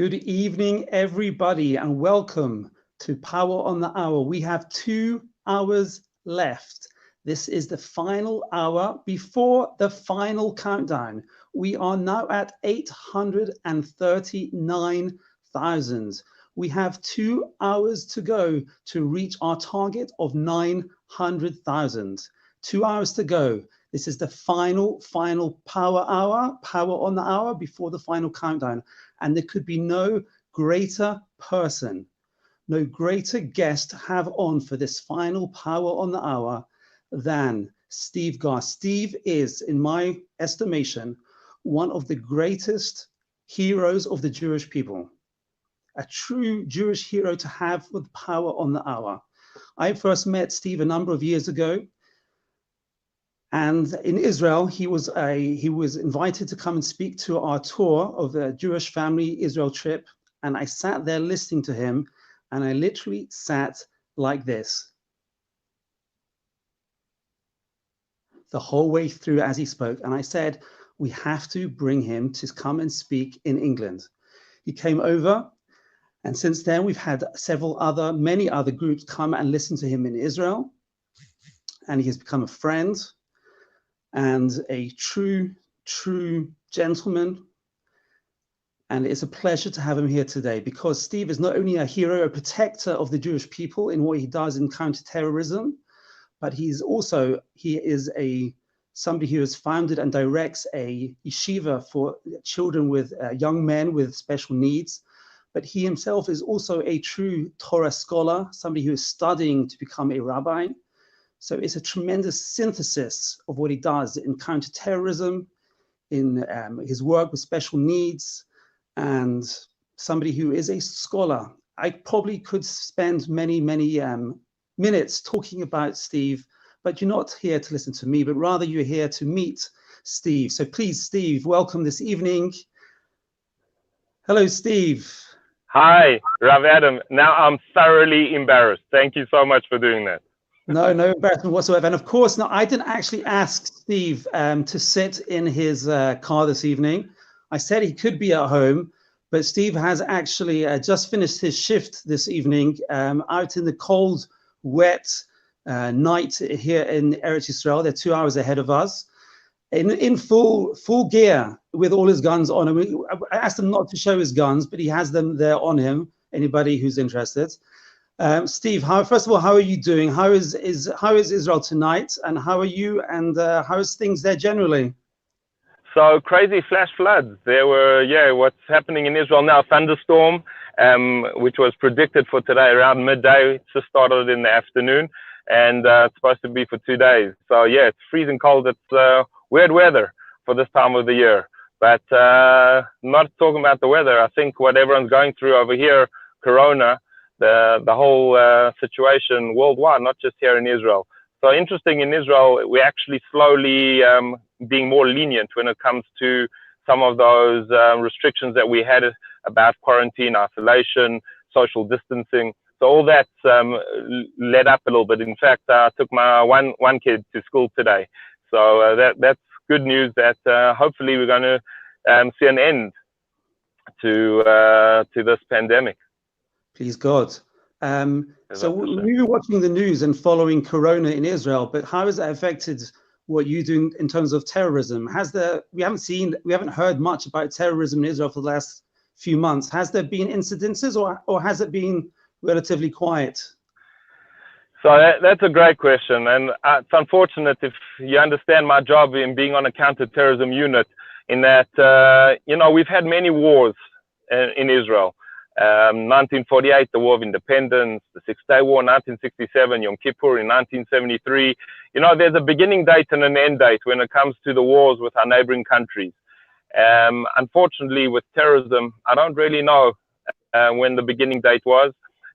Good evening, everybody, and welcome to Power on the Hour. We have 2 hours left. This is the final hour before the final countdown. We are now at 839,000. We have 2 hours to go to reach our target of 900,000. 2 hours to go. This is the final power hour, power on the hour before the final countdown. And there could be no greater person, no greater guest to have on for this final power on the hour than Steve Garth. Steve is, in my estimation, one of the greatest heroes of the Jewish people, a true Jewish hero to have with power on the hour. I first met Steve a number of years ago. And in Israel, he was invited to come and speak to our tour of the Jewish family Israel trip. And I sat there listening to him, and I literally sat like this the whole way through as he spoke. And I said, we have to bring him to come and speak in England. He came over, and since then we've had many other groups come and listen to him in Israel. And he has become a friend and a true gentleman. And it's a pleasure to have him here today, because Steve is not only a hero, a protector of the Jewish people in what he does in counter-terrorism, but he is somebody who has founded and directs a yeshiva for children with young men with special needs. But he himself is also a true Torah scholar, somebody who is studying to become a rabbi. So it's a tremendous synthesis of what he does in counter-terrorism, in his work with special needs, and somebody who is a scholar. I probably could spend many minutes talking about Steve, but you're not here to listen to me, but rather you're here to meet Steve. So please, Steve, welcome this evening. Hello, Steve. Hi, Rav Adam. Now I'm thoroughly embarrassed. Thank you so much for doing that. No embarrassment whatsoever. And of course, no, I didn't actually ask Steve to sit in his car this evening. I said he could be at home, but Steve has actually just finished his shift this evening out in the cold, wet night here in Eretz Yisrael. They're 2 hours ahead of us, in full gear with all his guns on him. I asked him not to show his guns, but he has them there on him, anybody who's interested. Steve, first of all, how are you doing? How is Israel tonight, and how are you, and how is things there generally? So crazy flash floods. There were, what's happening in Israel now, thunderstorm, which was predicted for today around midday. It just started in the afternoon, and it's supposed to be for 2 days. So yeah, it's freezing cold. It's weird weather for this time of the year. But not talking about the weather, I think what everyone's going through over here, Corona, the whole situation worldwide, not just here in Israel. So interesting, in Israel, we're actually slowly being more lenient when it comes to some of those restrictions that we had about quarantine, isolation, social distancing. So all that's led up a little bit. In fact, I took my one kid to school today. So that's good news that hopefully we're going to see an end to this pandemic. Please God. So we were watching the news and following Corona in Israel, but how has that affected what you do in terms of terrorism? We haven't heard much about terrorism in Israel for the last few months. Has there been incidences, or has it been relatively quiet? So that's a great question, and it's unfortunate if you understand my job in being on a counter-terrorism unit, in that we've had many wars in Israel. 1948, the War of Independence, the Six-Day War, 1967, Yom Kippur in 1973. There's a beginning date and an end date when it comes to the wars with our neighboring countries. Unfortunately, with terrorism, I don't really know when the beginning date was,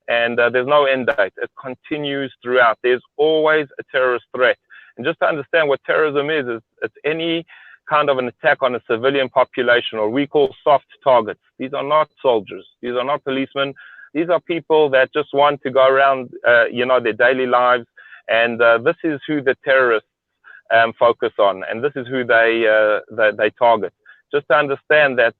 and there's no end date. It continues throughout. There's always a terrorist threat. And just to understand what terrorism is it's any kind of an attack on a civilian population, or we call soft targets. These are not soldiers. These are not policemen. These are people that just want to go around, their daily lives. And this is who the terrorists focus on, and this is who they target. just to understand that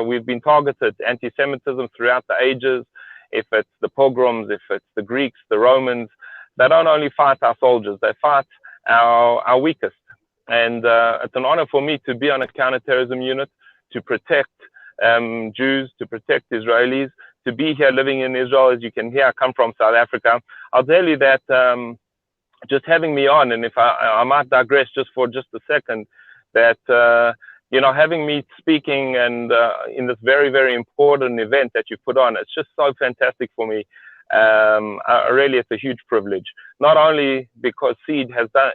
we've been targeted, anti-Semitism throughout the ages. If it's the pogroms, if it's the Greeks, the Romans, they don't only fight our soldiers, they fight our weakest. And it's an honor for me to be on a counterterrorism unit, to protect Jews, to protect Israelis, to be here living in Israel. As you can hear, I come from South Africa. I'll tell you that just having me on, and if I might digress just for just a second, that you know, having me speaking and in this very, very important event that you put on, it's just so fantastic for me. Really, it's a huge privilege. Not only because Seed has done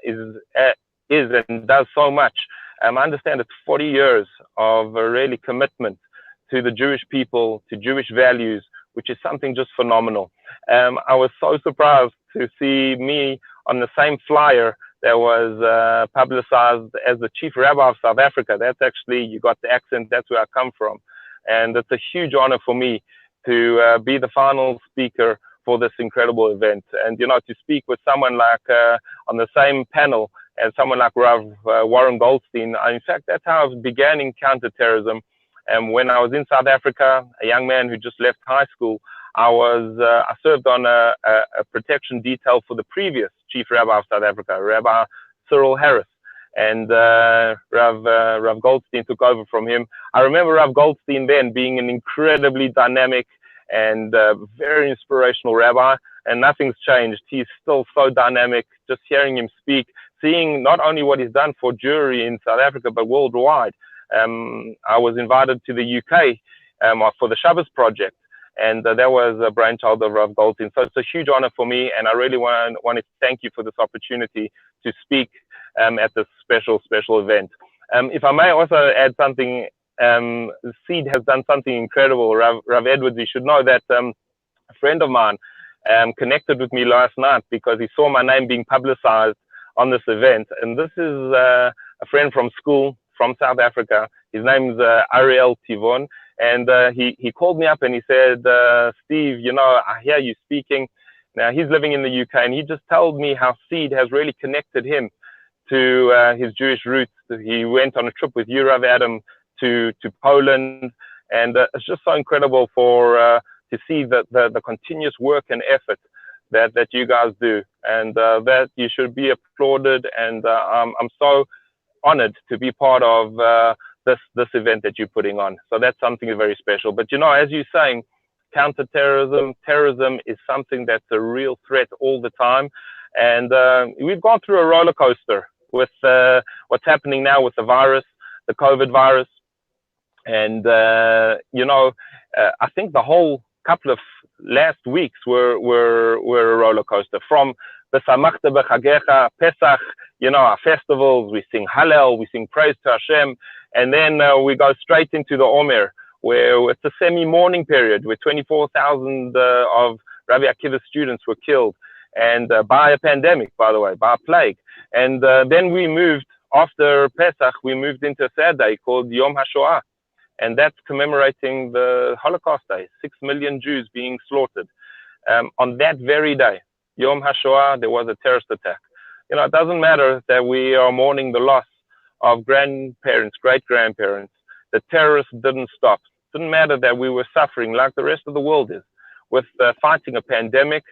is and does so much. I understand it's 40 years of really commitment to the Jewish people, to Jewish values, which is something just phenomenal. I was so surprised to see me on the same flyer that was publicized as the Chief Rabbi of South Africa. That's actually, you got the accent, that's where I come from. And it's a huge honor for me to be the final speaker for this incredible event. And, you know, to speak with someone like, on the same panel as someone like Rav Warren Goldstein. In fact, that's how I began in counterterrorism. And when I was in South Africa, a young man who just left high school, I served on a protection detail for the previous Chief Rabbi of South Africa, Rabbi Cyril Harris. And Rav Goldstein took over from him. I remember Rav Goldstein then being an incredibly dynamic and very inspirational rabbi, and nothing's changed. He's still so dynamic. Just hearing him speak, seeing not only what he's done for Jewry in South Africa, but worldwide. I was invited to the UK for the Shabbos project, and that was a brainchild of Rav Goldstein. So it's a huge honor for me, and I really want to thank you for this opportunity to speak at this special event. If I may also add something, Seed has done something incredible. Rav Edwards, you should know that a friend of mine connected with me last night because he saw my name being publicized on this event. And this is a friend from school from South Africa. His name is Ariel Tivon. And he called me up and he said, Steve, you know, I hear you speaking. Now, he's living in the UK, and he just told me how Seed has really connected him to his Jewish roots. He went on a trip with you, Rav Adam, to Poland. And it's just so incredible to see the continuous work and effort that you guys do, and that you should be applauded. And I'm so honored to be part of this event that you're putting on. So that's something very special. But you know, as you're saying, counterterrorism, terrorism is something that's a real threat all the time. And we've gone through a roller coaster with what's happening now with the virus, the COVID virus. And you know, I think the whole couple of last weeks were a roller coaster. From Besamachta B'Chagecha, Pesach, you know, our festivals, we sing Hallel, we sing praise to Hashem, and then we go straight into the Omer, where it's a semi-mourning period, where 24,000 of Rabbi Akiva's students were killed, and by a pandemic, by the way, by a plague. And then we moved, after Pesach, we moved into a sad day called Yom HaShoah, and that's commemorating the Holocaust Day, 6 million Jews being slaughtered. On that very day, Yom HaShoah, there was a terrorist attack. You know, it doesn't matter that we are mourning the loss of grandparents, great-grandparents. The terrorists didn't stop. It didn't matter that we were suffering like the rest of the world is with fighting a pandemic.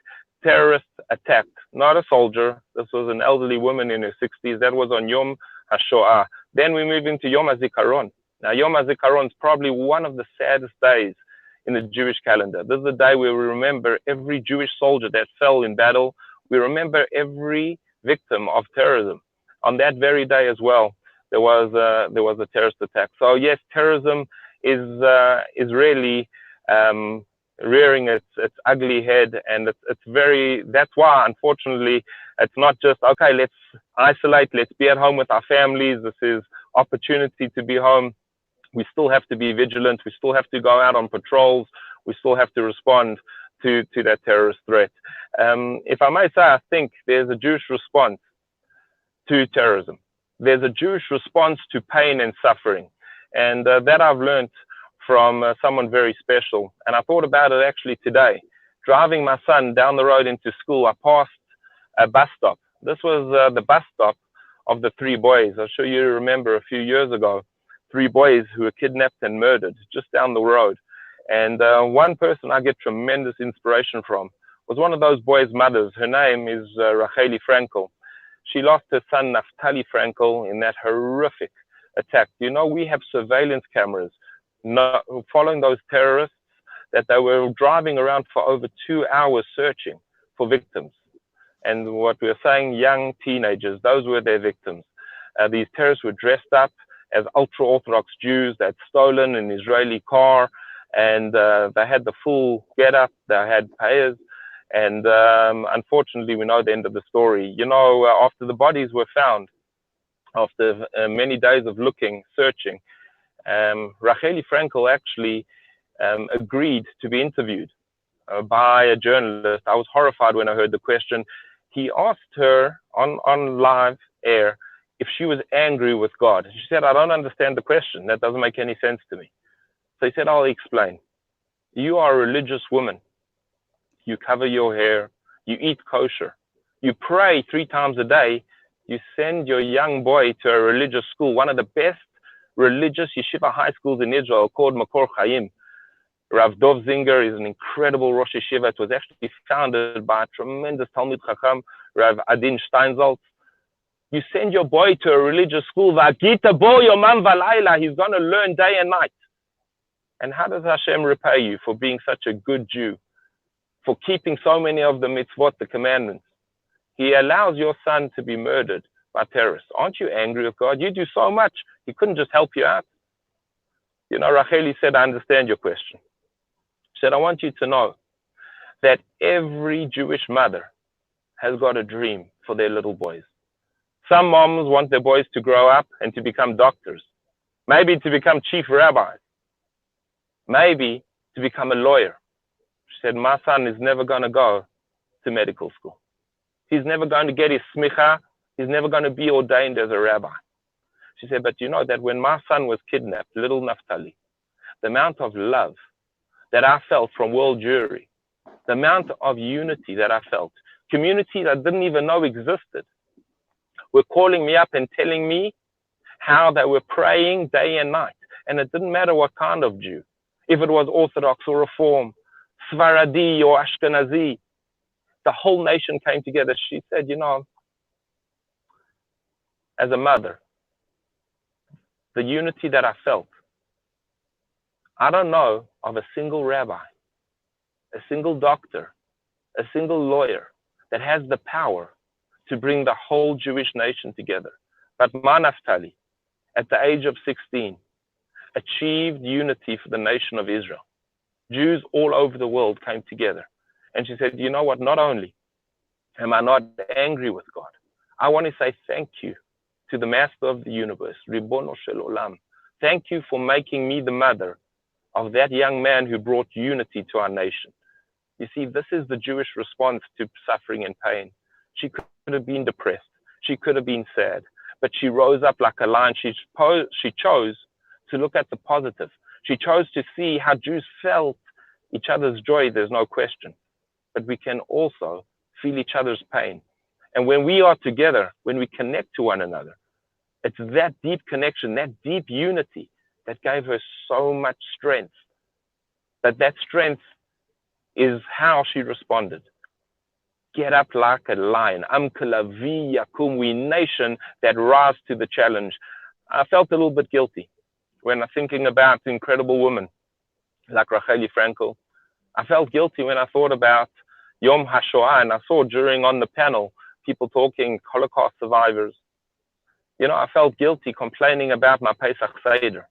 Terrorists attacked, not a soldier. This was an elderly woman in her 60s. That was on Yom HaShoah. Then we move into Yom HaZikaron. Now, Yom HaZikaron is probably one of the saddest days in the Jewish calendar. This is the day where we remember every Jewish soldier that fell in battle. We remember every victim of terrorism. On that very day as well, there was a terrorist attack. So yes, terrorism is really rearing its ugly head, and it's very. That's why, unfortunately, it's not just okay. Let's isolate. Let's be at home with our families. This is opportunity to be home. We still have to be vigilant. We still have to go out on patrols. We still have to respond to that terrorist threat. If I may say, I think there's a Jewish response to terrorism. There's a Jewish response to pain and suffering. And that I've learned from someone very special. And I thought about it actually today. Driving my son down the road into school, I passed a bus stop. This was the bus stop of the three boys. I'm sure you remember a few years ago. 3 boys who were kidnapped and murdered just down the road. And one person I get tremendous inspiration from was one of those boys' mothers. Her name is Racheli Frankel. She lost her son Naftali Frankel in that horrific attack. You know, we have surveillance cameras following those terrorists, that they were driving around for over 2 hours searching for victims. And what we were saying, young teenagers, those were their victims. These terrorists were dressed up as ultra-Orthodox Jews that had stolen an Israeli car, and they had the full get-up, they had payers, and unfortunately, we know the end of the story. You know, after the bodies were found, after many days of looking, searching, Racheli Frankel actually agreed to be interviewed by a journalist. I was horrified when I heard the question. He asked her on live air if she was angry with God. She said, I don't understand the question. That doesn't make any sense to me. So he said, I'll explain. You are a religious woman. You cover your hair. You eat kosher. You pray 3 times a day. You send your young boy to a religious school, one of the best religious Yeshiva high schools in Israel called Makor Chaim. Rav Dov Zinger is an incredible Rosh Yeshiva. It was actually founded by a tremendous Talmid Chacham, Rav Adin Steinsaltz. You send your boy to a religious school, V'agita bo yomam v'layla. He's going to learn day and night. And how does Hashem repay you for being such a good Jew, for keeping so many of the mitzvot, the commandments? He allows your son to be murdered by terrorists. Aren't you angry with God? You do so much. He couldn't just help you out. You know, Racheli said, I understand your question. She said, I want you to know that every Jewish mother has got a dream for their little boys. Some moms want their boys to grow up and to become doctors, maybe to become chief rabbis, maybe to become a lawyer. She said, my son is never going to go to medical school. He's never going to get his smicha. He's never going to be ordained as a rabbi. She said, but you know that when my son was kidnapped, little Naftali, the amount of love that I felt from world Jewry, the amount of unity that I felt, communities I didn't even know existed, were calling me up and telling me how they were praying day and night. And it didn't matter what kind of Jew, if it was Orthodox or Reform, Svaradi or Ashkenazi, the whole nation came together. She said, you know, as a mother, the unity that I felt, I don't know of a single rabbi, a single doctor, a single lawyer that has the power to bring the whole Jewish nation together. But my Naftali, at the age of 16, achieved unity for the nation of Israel. Jews all over the world came together. And she said, you know what, not only am I not angry with God, I want to say thank you to the Master of the universe, Ribono Shel Olam. Thank you for making me the mother of that young man who brought unity to our nation. You see, this is the Jewish response to suffering and pain. She could have been depressed. She could have been sad. But she rose up like a lion. She chose to look at the positive. She chose to see how Jews felt each other's joy, there's no question. But we can also feel each other's pain. And when we are together, when we connect to one another, it's that deep connection, that deep unity that gave her so much strength. That strength is how she responded. Get up like a lion. Amkalavi yakum, we nation that rise to the challenge. I felt a little bit guilty when I'm thinking about incredible women like Racheli Frankel. I felt guilty when I thought about Yom HaShoah, and I saw on the panel people talking Holocaust survivors. You know, I felt guilty complaining about my Pesach Seder,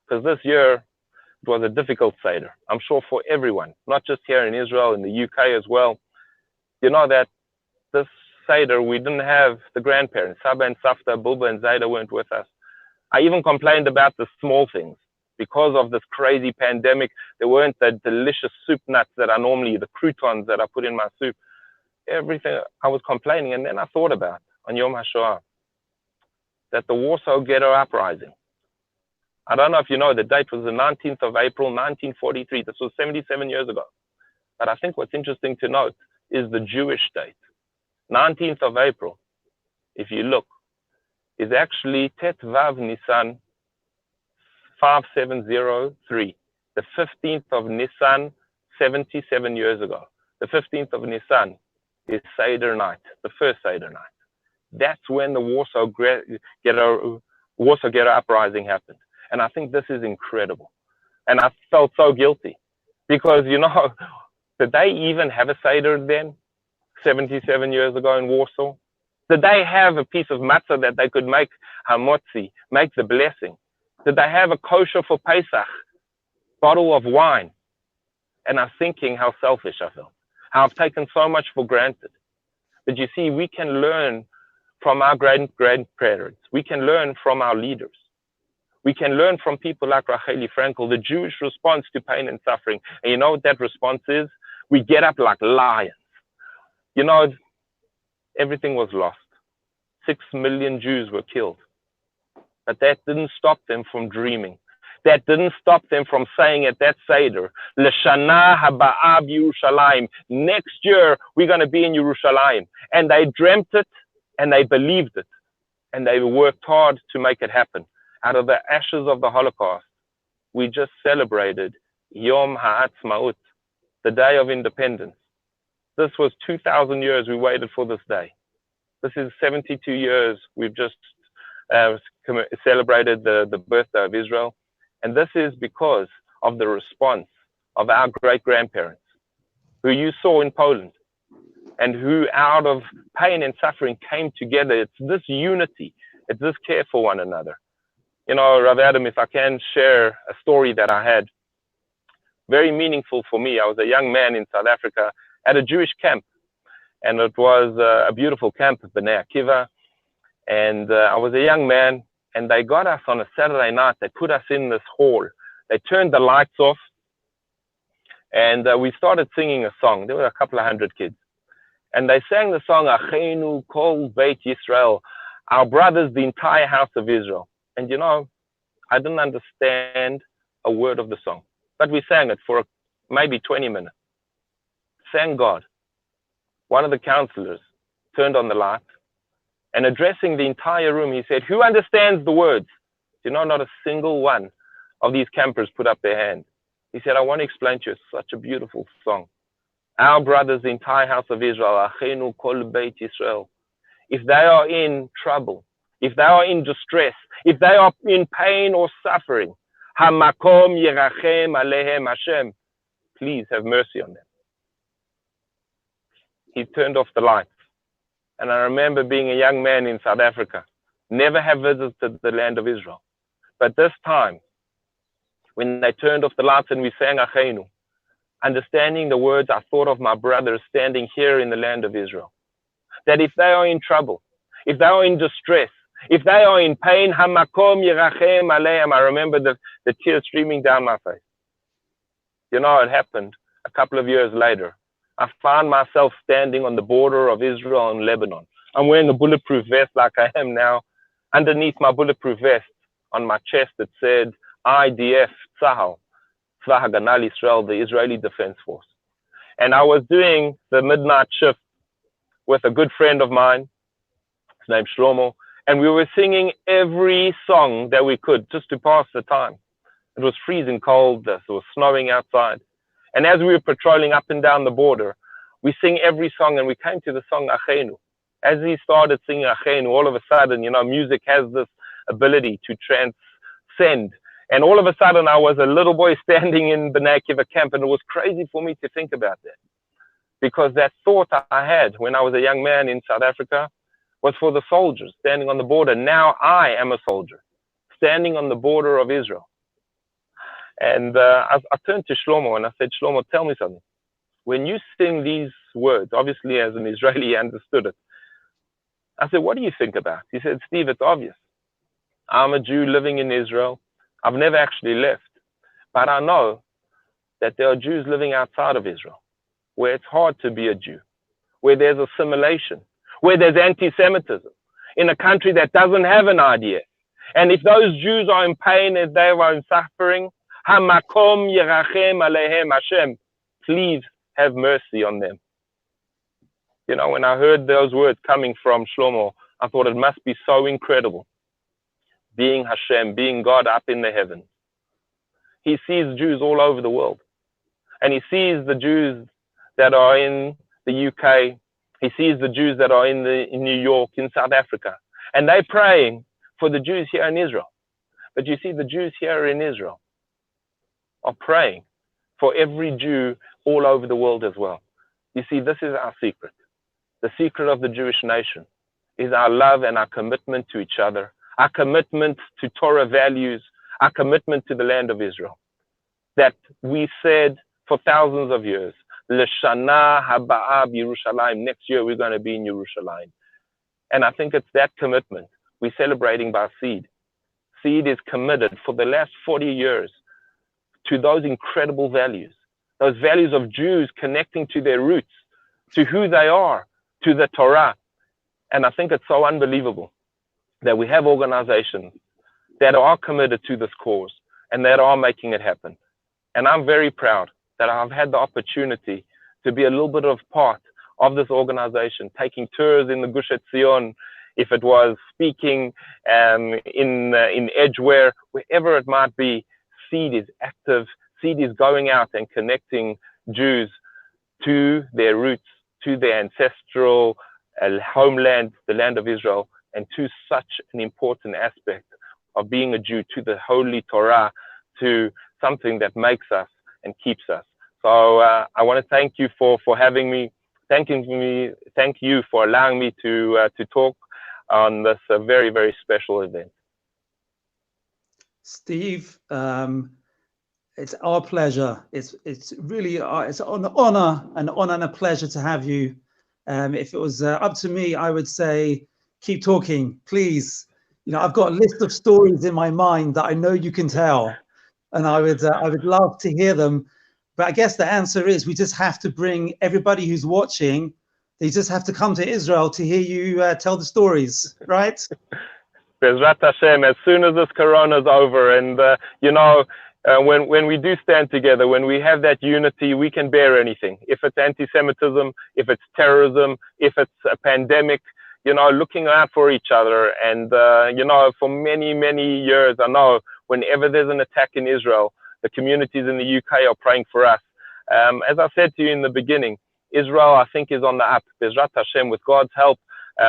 because this year it was a difficult Seder. I'm sure for everyone, not just here in Israel, in the UK as well. You know that this Seder, we didn't have the grandparents. Saba and Safta, Buba and Zaida weren't with us. I even complained about the small things. Because of this crazy pandemic, there weren't the delicious soup nuts that are normally, the croutons that I put in my soup. Everything, I was complaining. And then I thought about, on Yom HaShoah, that the Warsaw Ghetto Uprising, I don't know if you know, the date was the 19th of April, 1943. This was 77 years ago. But I think what's interesting to note is the Jewish date. 19th of April, if you look, is actually Tet Vav Nisan 5703, the 15th of Nisan, 77 years ago. The 15th of Nisan is Seder night, the first Seder night. That's when the Warsaw Ghetto Uprising happened. And I think this is incredible. And I felt so guilty because, you know, did they even have a Seder then, 77 years ago in Warsaw? Did they have a piece of matzah that they could make hamotzi, make the blessing? Did they have a kosher for Pesach, bottle of wine? And I'm thinking how selfish I felt, how I've taken so much for granted. But you see, we can learn from our grandparents. We can learn from our leaders. We can learn from people like Racheli Frankel, the Jewish response to pain and suffering. And you know what that response is? We get up like lions. You know, everything was lost. 6 million Jews were killed. But that didn't stop them from dreaming. That didn't stop them from saying at that Seder, L'shana haba'a b'Yerushalayim. Next year, we're going to be in Yerushalayim. And they dreamt it, and they believed it. And they worked hard to make it happen. Out of the ashes of the Holocaust, we just celebrated Yom Ha'atzmaut, the Day of Independence. This was 2,000 years we waited for this day. This is 72 years we've just celebrated the birthday of Israel. And this is because of the response of our great-grandparents, who you saw in Poland, and who out of pain and suffering came together. It's this unity. It's this care for one another. You know, Rav Adam, if I can share a story that I had, very meaningful for me. I was a young man in South Africa at a Jewish camp, and it was a beautiful camp, Bnei Akiva. And I was a young man, and they got us on a Saturday night. They put us in this hall. They turned the lights off, and we started singing a song. There were a couple of hundred kids. And they sang the song, Achenu Kol Beit Yisrael, our brothers, the entire house of Israel. And you know, I didn't understand a word of the song, but we sang it for maybe 20 minutes. Thank God. One of the counselors turned on the light, and addressing the entire room, he said, who understands the words? You know, not a single one of these campers put up their hand. He said, I want to explain to you, it's such a beautiful song. Our brothers, the entire house of Israel, Achenu Kol Beit Yisrael. If they are in trouble, if they are in distress, if they are in pain or suffering, Hamakom Yerachem Alehem Hashem, please have mercy on them. He turned off the lights. And I remember being a young man in South Africa, never have visited the land of Israel. But this time, when they turned off the lights and we sang Achenu, understanding the words, I thought of my brothers standing here in the land of Israel. That if they are in trouble, if they are in distress, if they are in pain, Hamakom Yerachem Aleim. I remember the tears streaming down my face. You know, it happened a couple of years later. I found myself standing on the border of Israel and Lebanon. I'm wearing a bulletproof vest like I am now. Underneath my bulletproof vest, on my chest, it said IDF, Tzahal, Tzva Haganah Israel, the Israeli Defense Force. And I was doing the midnight shift with a good friend of mine, his name's Shlomo, and we were singing every song that we could just to pass the time. It was freezing cold, it was snowing outside. And as we were patrolling up and down the border, we sing every song, and we came to the song Achenu. As he started singing Achenu, all of a sudden, you know, music has this ability to transcend. And all of a sudden, I was a little boy standing in Bnei Akiva camp, and it was crazy for me to think about that. Because that thought I had when I was a young man in South Africa was for the soldiers standing on the border. Now I am a soldier standing on the border of Israel. And I turned to Shlomo and I said, Shlomo, tell me something. When you sing these words, obviously as an Israeli, he understood it. I said, what do you think about? He said, Steve, it's obvious. I'm a Jew living in Israel. I've never actually left. But I know that there are Jews living outside of Israel, where it's hard to be a Jew, where there's assimilation, where there's anti-Semitism, in a country that doesn't have an IDF. And if those Jews are in pain, if they are in suffering, Hamakom Yerachem Alehem Hashem, please have mercy on them. You know, when I heard those words coming from Shlomo, I thought it must be so incredible. Being Hashem, being God up in the heavens, he sees Jews all over the world. And he sees the Jews that are in the UK. He sees the Jews that are in New York, in South Africa. And they're praying for the Jews here in Israel. But you see, the Jews here in Israel are praying for every Jew all over the world as well. You see, this is our secret. The secret of the Jewish nation is our love and our commitment to each other, our commitment to Torah values, our commitment to the land of Israel. That we said for thousands of years, L'shana haba'a Yerushalayim, next year we're going to be in Yerushalayim. And I think it's that commitment we're celebrating by Seed. Seed is committed for the last 40 years to those incredible values, those values of Jews connecting to their roots, to who they are, to the Torah. And I think it's so unbelievable that we have organizations that are committed to this cause and that are making it happen. And I'm very proud that I've had the opportunity to be a little bit of part of this organization, taking tours in the Gush Etzion, if it was speaking in Edgeware, wherever it might be. Seed is active. Seed is going out and connecting Jews to their roots, to their ancestral homeland, the land of Israel, and to such an important aspect of being a Jew, to the Holy Torah, to something that makes us and keeps us. So I want to thank you for having me, thank you for allowing me to talk on this very, very special event. Steve, it's our pleasure. It's really it's an honor and a pleasure to have you. If it was up to me, I would say keep talking, please. You know, I've got a list of stories in my mind that I know you can tell, and I would love to hear them. But I guess the answer is we just have to bring everybody who's watching. They just have to come to Israel to hear you tell the stories, right? Bezrat Hashem, as soon as this corona is over, and you know, when we do stand together, when we have that unity, we can bear anything. If it's anti-Semitism, if it's terrorism, if it's a pandemic, you know, looking out for each other. And you know, for many, many years, I know whenever there's an attack in Israel, the communities in the UK are praying for us. As I said to you in the beginning, Israel, I think, is on the up. Bezrat Hashem, with God's help,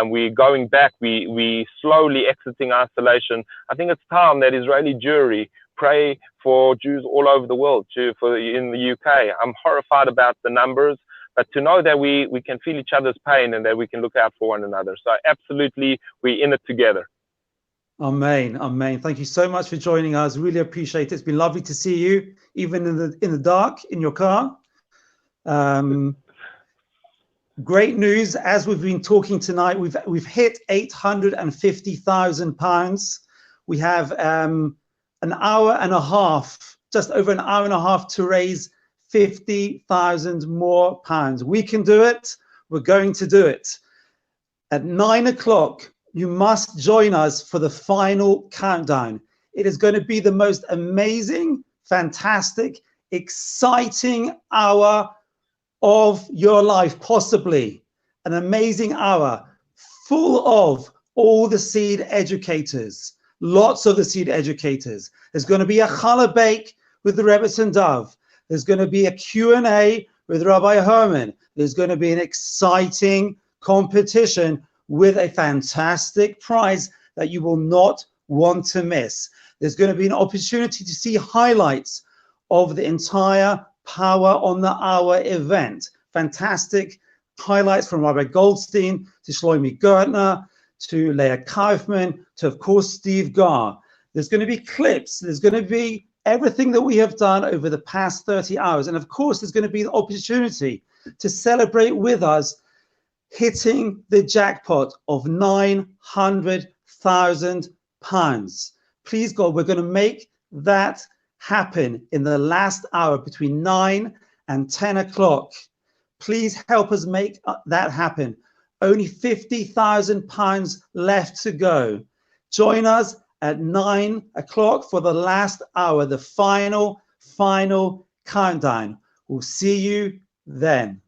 we're going back. We slowly exiting isolation. I think it's time that Israeli Jewry pray for Jews all over the world, in the UK. I'm horrified about the numbers, but to know that we can feel each other's pain and that we can look out for one another. So absolutely, we're in it together. Amen. Amen. Thank you so much for joining us. Really appreciate it. It's been lovely to see you, even in the dark in your car. Great news. As we've been talking tonight, we've hit £850,000. We have an hour and a half, just over an hour and a half, to raise £50,000 more. We can do it. We're going to do it. At 9 o'clock, you must join us for the final countdown. It is going to be the most amazing, fantastic, exciting hour of your life, possibly an amazing hour full of all the Seed educators, lots of the Seed educators. There's going to be a challah bake with the Rebbetzin Dove. There's going to be a Q&A with Rabbi Herman. There's going to be an exciting competition with a fantastic prize that you will not want to miss. There's going to be an opportunity to see highlights of the entire Power on the Hour event. Fantastic highlights from Rabbi Goldstein to Shlomi Gertner to Leah Kaufman to, of course, Steve Garr. There's going to be clips. There's going to be everything that we have done over the past 30 hours. And of course, there's going to be the opportunity to celebrate with us hitting the jackpot of £900,000. Please God, we're going to make that happen in the last hour between 9 and 10 o'clock. Please help us make that happen. Only £50,000 left to go. Join us at 9 o'clock for the last hour, the final countdown. We'll see you then.